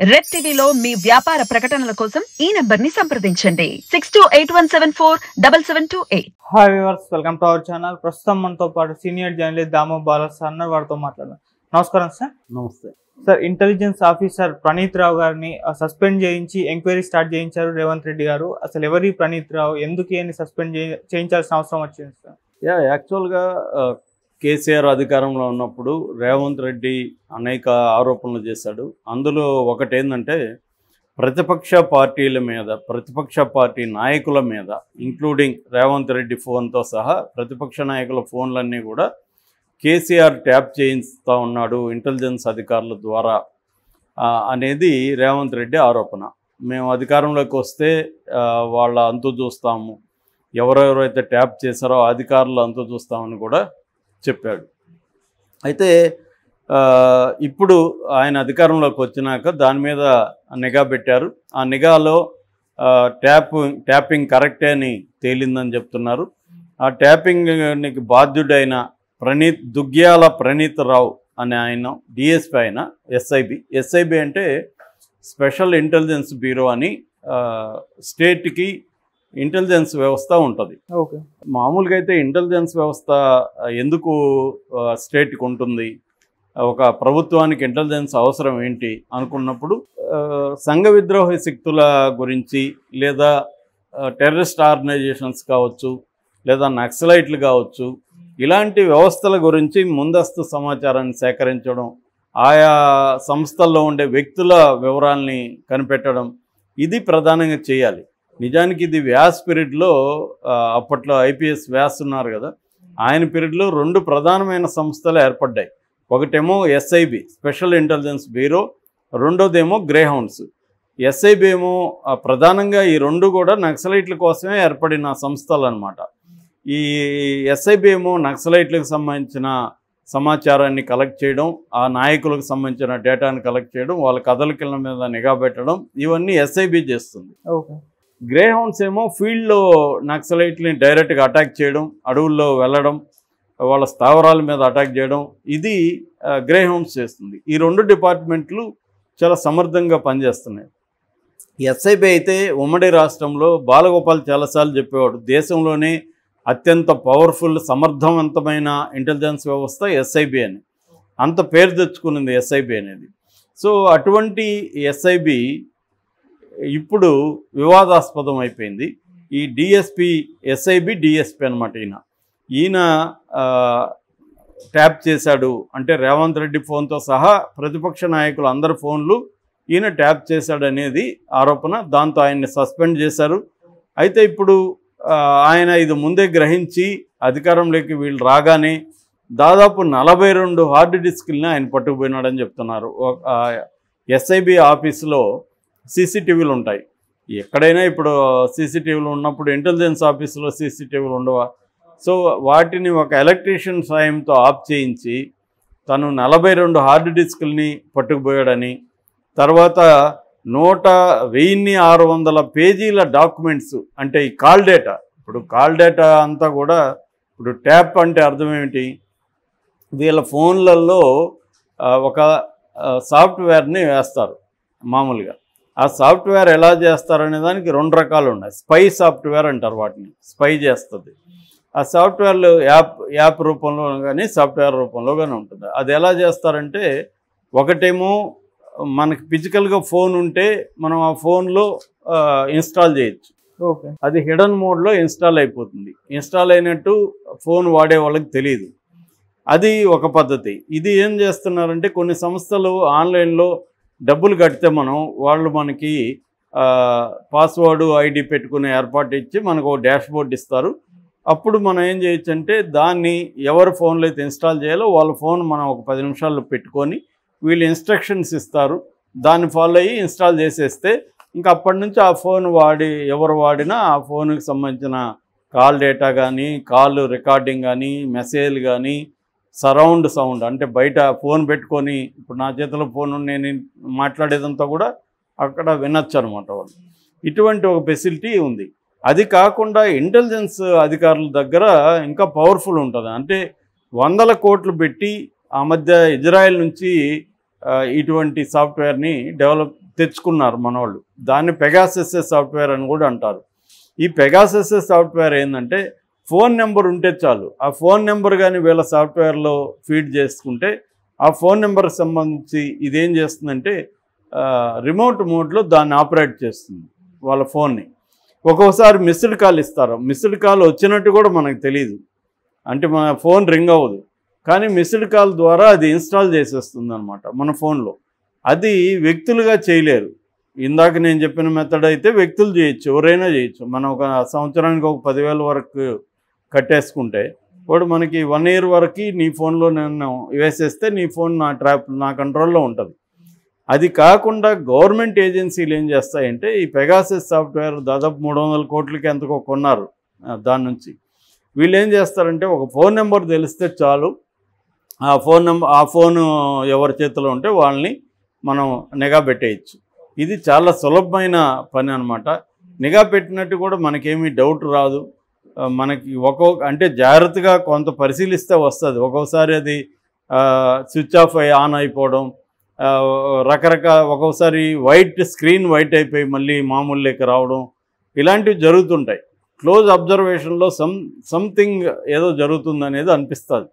Red టీవీలో మీ వ్యాపార ప్రకటనల కోసం ఈ నంబర్ ని సంప్రదించండి 6281747728. Hi viewers, welcome to our channel. ప్రస్తుతం మనతో పాటు సీనియర్ జర్నలిస్ట్ దామో బాలస్ అన్న వారితో మాట్లాడదాం. నమస్కారం సార్. నమస్తే సార్, ఇంటెలిజెన్స్ ఆఫీసర్ ప్రణీత్ రావు గారిని సస్పెండ్ చేయించి ఎంక్వైరీ స్టార్ట్ చేయించారు రేవంత్ రెడ్డి గారు. అసలు ఎవరి ప్రణీత్ రావు, ఎందుకు అని సస్పెండ్ చేయించాల్సిన అవసరం వచ్చింది సార్? యాక్చువల్గా కేసీఆర్ అధికారంలో ఉన్నప్పుడు రేవంత్ రెడ్డి అనేక ఆరోపణలు చేశాడు. అందులో ఒకటి ఏంటంటే ప్రతిపక్ష పార్టీల మీద, ప్రతిపక్ష పార్టీ నాయకుల మీద, ఇంక్లూడింగ్ రేవంత్ రెడ్డి ఫోన్తో సహా ప్రతిపక్ష నాయకుల ఫోన్లన్నీ కూడా కేసీఆర్ ట్యాప్ చేయిస్తూ ఉన్నాడు ఇంటెలిజెన్స్ అధికారుల ద్వారా అనేది రేవంత్ రెడ్డి ఆరోపణ. మేము అధికారంలోకి వస్తే వాళ్ళ అంతు చూస్తాము, ఎవరెవరైతే ట్యాప్ చేశారో అధికారులు అంతు చూస్తామని కూడా చెప్పాడు. అయితే ఇప్పుడు ఆయన అధికారంలోకి వచ్చినాక దాని మీద నిఘా పెట్టారు. ఆ నిఘాలో ట్యాపింగ్ కరెక్టే అని తేలిందని చెప్తున్నారు. ఆ ట్యాపింగ్కి బాధ్యుడైన దుగ్గ్యాల ప్రణీత్ రావు అనే ఆయన డిఎస్పీ, ఆయన ఎస్ఐబి అంటే స్పెషల్ ఇంటెలిజెన్స్ బ్యూరో అని స్టేట్కి ఇంటెలిజెన్స్ వ్యవస్థ ఉంటుంది. ఓకే, మామూలుగా అయితే ఇంటెలిజెన్స్ వ్యవస్థ ఎందుకు స్టేట్కి ఉంటుంది, ఒక ప్రభుత్వానికి ఇంటెలిజెన్స్ అవసరం ఏంటి అనుకున్నప్పుడు సంఘ విద్రోహ శక్తుల గురించి లేదా టెర్రరిస్ట్ ఆర్గనైజేషన్స్ కావచ్చు లేదా నక్సలైట్లు కావచ్చు, ఇలాంటి వ్యవస్థల గురించి ముందస్తు సమాచారాన్ని సేకరించడం, ఆయా సంస్థల్లో ఉండే వ్యక్తుల వివరాల్ని కనిపెట్టడం, ఇది ప్రధానంగా చేయాలి. నిజానికి ఇది వ్యాస్ పీరియడ్లో, అప్పట్లో ఐపీఎస్ వ్యాస్ ఉన్నారు కదా, ఆయన పీరియడ్లో రెండు ప్రధానమైన సంస్థలు ఏర్పడ్డాయి. ఒకటేమో ఎస్ఐబి స్పెషల్ ఇంటెలిజెన్స్ బ్యూరో, రెండోదేమో గ్రేహౌండ్స్. ఎస్ఐబి ఏమో ప్రధానంగా ఈ రెండు కూడా నక్సలైట్ల కోసమే ఏర్పడిన సంస్థలు అన్నమాట. ఈ ఎస్ఐబి ఏమో నక్సలైట్లకు సంబంధించిన సమాచారాన్ని కలెక్ట్ చేయడం, ఆ నాయకులకు సంబంధించిన డేటాను కలెక్ట్ చేయడం, వాళ్ళ కదలికల మీద నిఘా పెట్టడం, ఇవన్నీ ఎస్ఐబి చేస్తుంది. ఓకే. గ్రేహౌండ్స్ ఏమో ఫీల్డ్లో నక్సలైట్ని డైరెక్ట్గా అటాక్ చేయడం, అడవుల్లో వెళ్ళడం, వాళ్ళ స్థావరాల మీద అటాక్ చేయడం, ఇది గ్రేహౌండ్స్ చేస్తుంది. ఈ రెండు డిపార్ట్మెంట్లు చాలా సమర్థంగా పనిచేస్తున్నాయి. ఎస్ఐబి అయితే ఉమ్మడి రాష్ట్రంలో బాలగోపాల్ చాలాసార్లు చెప్పేవాడు, దేశంలోనే అత్యంత పవర్ఫుల్ సమర్థవంతమైన ఇంటెలిజెన్స్ వ్యవస్థ ఎస్ఐబి అని. అంత పేరు తెచ్చుకున్నది ఎస్ఐబి అనేది. సో అటువంటి ఎస్ఐబి ఇప్పుడు వివాదాస్పదం అయిపోయింది. ఈ డిఎస్పి, ఎస్ఐబి డిఎస్పి అనమాట. ఈయన ట్యాప్ చేశాడు అంటే రేవంత్ రెడ్డి ఫోన్తో సహా ప్రతిపక్ష నాయకులు అందరి ఫోన్లు ఈయన ట్యాప్ చేశాడు అనేది ఆరోపణ. దాంతో ఆయన్ని సస్పెండ్ చేశారు. అయితే ఇప్పుడు ఆయన ఇది ముందే గ్రహించి అధికారంలోకి వీళ్ళు రాగానే దాదాపు 42 హార్డ్ డిస్క్లని ఆయన పట్టుకుపోయినాడని చెప్తున్నారు. ఎస్ఐబి ఆఫీసులో సీసీటీవీలు ఉంటాయి. ఎక్కడైనా ఇప్పుడు సీసీటీవీలు ఉన్నప్పుడు ఇంటెలిజెన్స్ ఆఫీసులో సీసీటీవీలు ఉండవా? సో వాటిని ఒక ఎలక్ట్రీషియన్ సాయంతో ఆఫ్ చేయించి తను 42 హార్డ్ డిస్క్లని పట్టుకుపోయాడని, తర్వాత 1600 పేజీల డాక్యుమెంట్స్, అంటే ఈ కాల్ డేటా, ఇప్పుడు కాల్ డేటా అంతా కూడా, ఇప్పుడు ట్యాప్ అంటే అర్థం ఏమిటి, వీళ్ళ ఫోన్లలో ఒక సాఫ్ట్వేర్ని వేస్తారు మామూలుగా. ఆ సాఫ్ట్వేర్ ఎలా చేస్తారనే దానికి 2 రకాలు ఉన్నాయి. స్పై సాఫ్ట్వేర్ అంటారు వాటిని, స్పై చేస్తుంది. ఆ సాఫ్ట్వేర్లు యాప్ రూపంలో కానీ సాఫ్ట్వేర్ రూపంలో కానీ ఉంటుంది. అది ఎలా చేస్తారంటే, ఒకటేమో మనకి ఫిజికల్గా ఫోన్ ఉంటే మనం ఆ ఫోన్లో ఇన్స్టాల్ చేయొచ్చు. ఓకే. అది హిడెన్ మోడ్లో ఇన్స్టాల్ అయిపోతుంది. ఇన్స్టాల్ అయినట్టు ఫోన్ వాడే వాళ్ళకి తెలియదు. అది ఒక పద్ధతి. ఇది ఏం చేస్తున్నారంటే, కొన్ని సంస్థలు ఆన్లైన్లో డబ్బులు కడితే వాళ్ళు మనకి పాస్వర్డ్ ఐడి పెట్టుకునే ఏర్పాటు ఇచ్చి మనకు ఒక డాష్ బోర్డ్ ఇస్తారు. అప్పుడు మనం ఏం చేయొచ్చు అంటే, దాన్ని ఎవరి ఫోన్లో అయితే ఇన్స్టాల్ చేయాలో వాళ్ళ ఫోన్ మనం ఒక 10 నిమిషాల్లో పెట్టుకొని వీళ్ళు ఇన్స్ట్రక్షన్స్ ఇస్తారు, దాన్ని ఫాలో అయ్యి ఇన్స్టాల్ చేసేస్తే ఇంకా అప్పటి నుంచి ఆ ఫోన్ ఎవరు వాడినా ఆ ఫోన్కి సంబంధించిన కాల్ డేటా కానీ, కాల్ రికార్డింగ్ కానీ, మెసేజ్లు కానీ, సరౌండ్ సౌండ్ అంటే బయట ఫోన్ పెట్టుకొని, ఇప్పుడు నా చేతిలో ఫోన్ నేను మాట్లాడేదంతా కూడా అక్కడ వినొచ్చు అనమాట వాళ్ళు. ఇటువంటి ఒక ఫెసిలిటీ ఉంది. అది కాకుండా ఇంటెలిజెన్స్ అధికారుల దగ్గర ఇంకా పవర్ఫుల్ ఉంటుంది. అంటే 100 కోట్లు పెట్టి ఆ మధ్య ఇజ్రాయెల్ నుంచి ఇటువంటి సాఫ్ట్వేర్ని డెవలప్ తెచ్చుకున్నారు మనోళ్ళు. దాన్ని పెగాసస్ సాఫ్ట్వేర్ అని కూడా అంటారు. ఈ పెగాసస్ సాఫ్ట్వేర్ ఏంటంటే ఫోన్ నెంబర్ ఉంటే చాలు, ఆ ఫోన్ నెంబర్ కానీ వీళ్ళ సాఫ్ట్వేర్లో ఫీడ్ చేసుకుంటే ఆ ఫోన్ నెంబర్కి సంబంధించి ఇదేం చేస్తుందంటే రిమోట్ మోడ్లో దాన్ని ఆపరేట్ చేస్తుంది వాళ్ళ ఫోన్ని. ఒక్కోసారి మిస్డ్ కాల్ ఇస్తారు, మిస్డ్ కాల్ వచ్చినట్టు కూడా మనకు తెలియదు, అంటే మన ఫోన్ రింగ్ అవ్వదు, కానీ మిస్డ్ కాల్ ద్వారా అది ఇన్స్టాల్ చేసేస్తుంది అనమాట మన ఫోన్లో. అది వ్యక్తులుగా చేయలేరు. ఇందాక నేను చెప్పిన మెథడ్ అయితే వ్యక్తులు చేయొచ్చు, ఎవరైనా చేయొచ్చు. మనం ఒక సంవత్సరానికి ఒక 10,000 వరకు కట్టేసుకుంటే వాడు మనకి 1 year వరకు నీ ఫోన్లో నేను వేసేస్తే నీ ఫోన్ నా కంట్రోల్లో ఉంటుంది. అది కాకుండా గవర్నమెంట్ ఏజెన్సీలు ఏం చేస్తాయంటే ఈ పెగాసస్ సాఫ్ట్వేర్ దాదాపు 300 కోట్లకి ఎంతకో కొన్నారు. దాని నుంచి వీళ్ళు ఏం చేస్తారంటే ఒక ఫోన్ నెంబర్ తెలిస్తే చాలు, ఆ ఫోన్ ఎవరి చేతిలో ఉంటే వాళ్ళని మనం నిఘా పెట్టేయచ్చు. ఇది చాలా సులభమైన పని అనమాట. నిఘా పెట్టినట్టు కూడా మనకేమీ డౌట్ రాదు. మనకి అంటే జాగ్రత్తగా కొంత పరిశీలిస్తే వస్తుంది. ఒక్కోసారి అది స్విచ్ ఆఫ్ ఆన్ అయిపోవడం, ఒక్కోసారి స్క్రీన్ వైట్ అయిపోయి మళ్ళీ మామూలు లెక్క రావడం, ఇలాంటివి జరుగుతుంటాయి. క్లోజ్ అబ్జర్వేషన్లో సంథింగ్ ఏదో జరుగుతుందనేది అనిపిస్తుంది.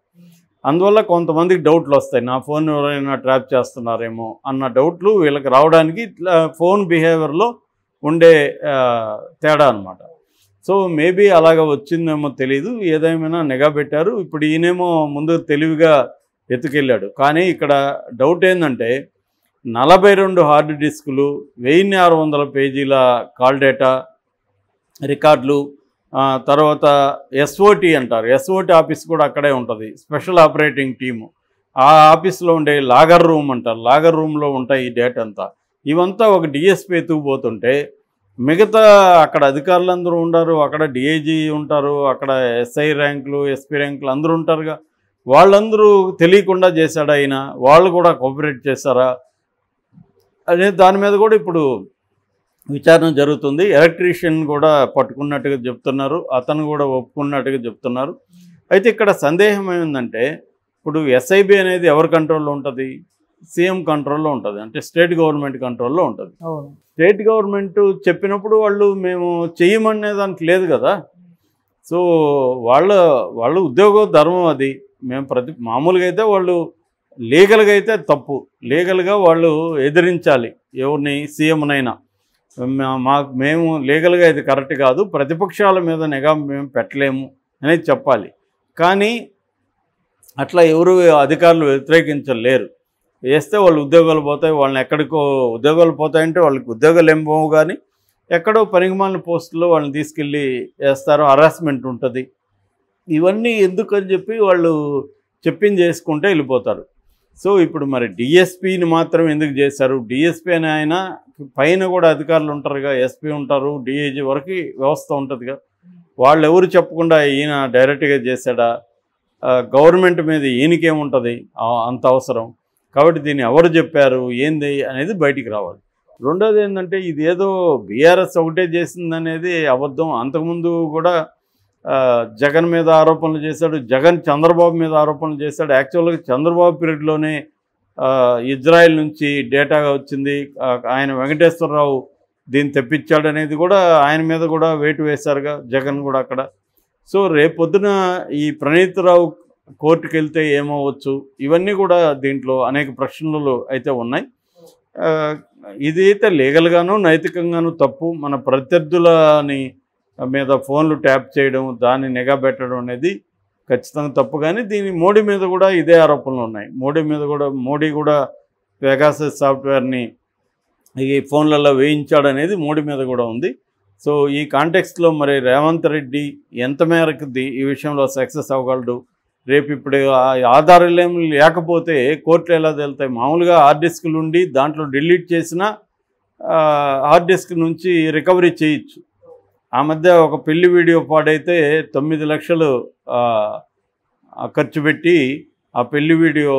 అందువల్ల కొంతమందికి డౌట్లు వస్తాయి, నా ఫోన్ ఎవరైనా ట్రాప్ చేస్తున్నారేమో అన్న డౌట్లు వీళ్ళకి రావడానికి ఫోన్ బిహేవియర్లో ఉండే తేడా అనమాట. సో మేబీ అలాగ వచ్చిందేమో తెలీదు, ఏదేమైనా నిఘా పెట్టారు. ఇప్పుడు ఈయనేమో ముందు తెలివిగా ఎత్తుకెళ్ళాడు. కానీ ఇక్కడ డౌట్ ఏంటంటే 42 హార్డ్ డిస్కులు, 1600 పేజీల కాల్ డేటా రికార్డులు, తర్వాత SOT అంటారు, SOT ఆఫీస్ కూడా అక్కడే ఉంటుంది, స్పెషల్ ఆపరేటింగ్ టీము. ఆ ఆఫీస్లో ఉండే లాగర్ రూమ్ అంటారు, లాగర్ రూమ్లో ఉంటాయి ఈ డేటా అంతా. ఇవంతా ఒక DSP ఎత్తుకుపోతుంటే మిగతా అక్కడ అధికారులందరూ ఉంటారు, అక్కడ DIG ఉంటారు, అక్కడ SI ర్యాంకులు SP ర్యాంకులు అందరూ ఉంటారుగా, వాళ్ళందరూ తెలియకుండా చేశాడు ఆయన, వాళ్ళు కూడా కోఆపరేట్ చేశారా అనే దాని మీద కూడా ఇప్పుడు విచారణ జరుగుతుంది. ఎలక్ట్రీషియన్ కూడా పట్టుకున్నట్టుగా చెప్తున్నారు, అతను కూడా ఒప్పుకున్నట్టుగా చెప్తున్నారు. అయితే ఇక్కడ సందేహం ఏమిందంటే ఇప్పుడు SIB అనేది ఎవరి కంట్రోల్లో ఉంటుంది? సీఎం కంట్రోల్లో ఉంటుంది, అంటే స్టేట్ గవర్నమెంట్ కంట్రోల్లో ఉంటుంది. స్టేట్ గవర్నమెంట్ చెప్పినప్పుడు వాళ్ళు మేము చెయ్యమనే దానికి లేదు కదా. సో వాళ్ళ ఉద్యోగ ధర్మం అది. మేము మామూలుగా అయితే వాళ్ళు లీగల్గా అయితే తప్పు, లీగల్గా వాళ్ళు ఎదిరించాలి ఎవరిని, సీఎంనైనా. మేము లీగల్గా ఇది కరెక్ట్ కాదు, ప్రతిపక్షాల మీద నిఘా మేము పెట్టలేము అనేది చెప్పాలి. కానీ అట్లా ఎవరు అధికారులు వ్యతిరేకించలేరు. వేస్తే వాళ్ళు ఉద్యోగాలు పోతాయి, వాళ్ళని ఎక్కడికో ఉద్యోగాలు పోతాయంటే వాళ్ళకి ఉద్యోగాలు ఏం పోవు, కానీ ఎక్కడో పనికిమాలిన పోస్టుల్లో వాళ్ళని తీసుకెళ్ళి వేస్తారు, హరాస్మెంట్ ఉంటుంది. ఇవన్నీ ఎందుకని చెప్పి వాళ్ళు చెప్పింది చేసుకుంటే వెళ్ళిపోతారు. సో ఇప్పుడు మరి DSPని మాత్రం ఎందుకు చేశారు? DSP అని ఆయన పైన కూడా అధికారులు ఉంటారుగా, SP ఉంటారు, DIG వరకు వ్యవస్థ ఉంటుందిగా. వాళ్ళు ఎవరు చెప్పకుండా ఈయన డైరెక్ట్గా చేశాడా? గవర్నమెంట్ మీద ఈయనకేముంటుంది అంత అవసరం? కాబట్టి దీన్ని ఎవరు చెప్పారు ఏంది అనేది బయటికి రావాలి. రెండోది ఏంటంటే ఇదేదో BRS ఒకటే చేసిందనేది అబద్ధం. అంతకుముందు కూడా జగన్ మీద ఆరోపణలు చేశాడు, జగన్ చంద్రబాబు మీద ఆరోపణలు చేశాడు. యాక్చువల్గా చంద్రబాబు పీరియడ్లోనే ఇజ్రాయెల్ నుంచి డేటా వచ్చింది, ఆయన వెంకటేశ్వరరావు దీన్ని తెప్పించాడు అనేది కూడా ఆయన మీద కూడా వేటు వేశారుగా జగన్ కూడా అక్కడ. సో రేపొద్దున ఈ ప్రణీత్ రావు కోర్టుకు వెళ్తే ఏమవచ్చు, ఇవన్నీ కూడా దీంట్లో అనేక ప్రశ్నలు అయితే ఉన్నాయి. ఇది అయితే లీగల్గాను నైతికంగాను తప్పు. మన ప్రత్యర్థులని మీద ఫోన్లు ట్యాప్ చేయడం, దాన్ని నిఘా పెట్టడం అనేది ఖచ్చితంగా తప్పు. కానీ మోడీ మీద కూడా ఇదే ఆరోపణలు ఉన్నాయి. మోడీ కూడా పెగాసస్ సాఫ్ట్వేర్ని ఈ ఫోన్లలో వేయించాడనేది మోడీ మీద కూడా ఉంది. సో ఈ కాంటెక్స్ట్లో మరి రేవంత్ రెడ్డి ఎంత మేరకు ఈ విషయంలో సక్సెస్ అవ్వగలడు? రేపు ఇప్పుడు ఆధారాలు ఏమి లేకపోతే కోర్టులు ఎలా వెళ్తాయి? మామూలుగా హార్డ్ డిస్క్లు ఉండి దాంట్లో డిలీట్ చేసిన హార్డ్ డిస్క్ నుంచి రికవరీ చేయొచ్చు. ఆ మధ్య ఒక పెళ్లి వీడియో పాడైతే 9 లక్షలు ఖర్చు పెట్టి ఆ పెళ్లి వీడియో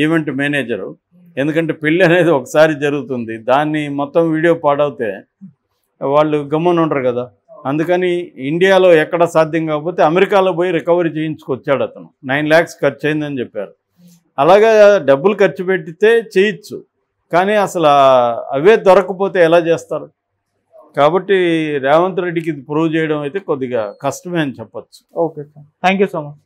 ఈవెంట్ మేనేజరు, ఎందుకంటే పెళ్ళి అనేది ఒకసారి జరుగుతుంది, దాన్ని మొత్తం వీడియో పాడవుతే వాళ్ళు గమ్మున ఉండరు కదా. అందుకని ఇండియాలో ఎక్కడ సాధ్యం కాకపోతే అమెరికాలో పోయి రికవరీ చేయించుకొచ్చాడు అతను. 9 lakhs ఖర్చు అయిందని చెప్పారు. అలాగా డబ్బులు ఖర్చు పెట్టితే చేయొచ్చు. కానీ అసలు అవే దొరకకపోతే ఎలా చేస్తారు? కాబట్టి రేవంత్ రెడ్డికి ఇది ప్రూవ్ చేయడం అయితే కొద్దిగా కష్టమే అని చెప్పచ్చు. Okay sir, thank you so much.